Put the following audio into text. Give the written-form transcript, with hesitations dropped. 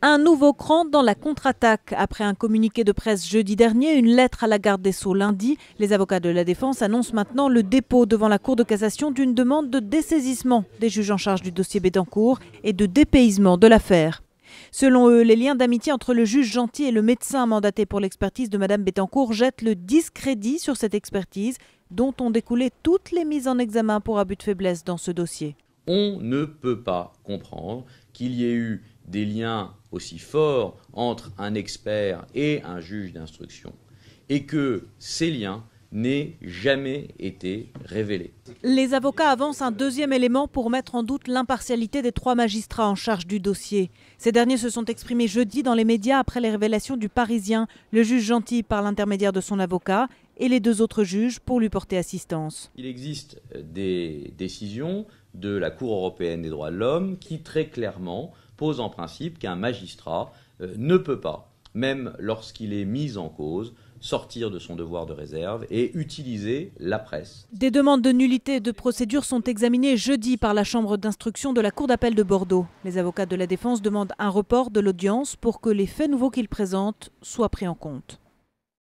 Un nouveau cran dans la contre-attaque. Après un communiqué de presse jeudi dernier, une lettre à la garde des Sceaux lundi, les avocats de la défense annoncent maintenant le dépôt devant la Cour de cassation d'une demande de dessaisissement des juges en charge du dossier Bettencourt et de dépaysement de l'affaire. Selon eux, les liens d'amitié entre le juge Gentil et le médecin mandaté pour l'expertise de Mme Bettencourt jettent le discrédit sur cette expertise dont ont découlé toutes les mises en examen pour abus de faiblesse dans ce dossier. On ne peut pas comprendre qu'il y ait eu des liens aussi forts entre un expert et un juge d'instruction et que ces liens n'aient jamais été révélés. Les avocats avancent un deuxième élément pour mettre en doute l'impartialité des 3 magistrats en charge du dossier. Ces derniers se sont exprimés jeudi dans les médias après les révélations du Parisien, le juge Gentil par l'intermédiaire de son avocat et les 2 autres juges pour lui porter assistance. Il existe des décisions de la Cour européenne des droits de l'homme qui très clairement posent en principe qu'un magistrat ne peut pas, même lorsqu'il est mis en cause, sortir de son devoir de réserve et utiliser la presse. Des demandes de nullité de procédure sont examinées jeudi par la chambre d'instruction de la Cour d'appel de Bordeaux. Les avocats de la défense demandent un report de l'audience pour que les faits nouveaux qu'ils présentent soient pris en compte.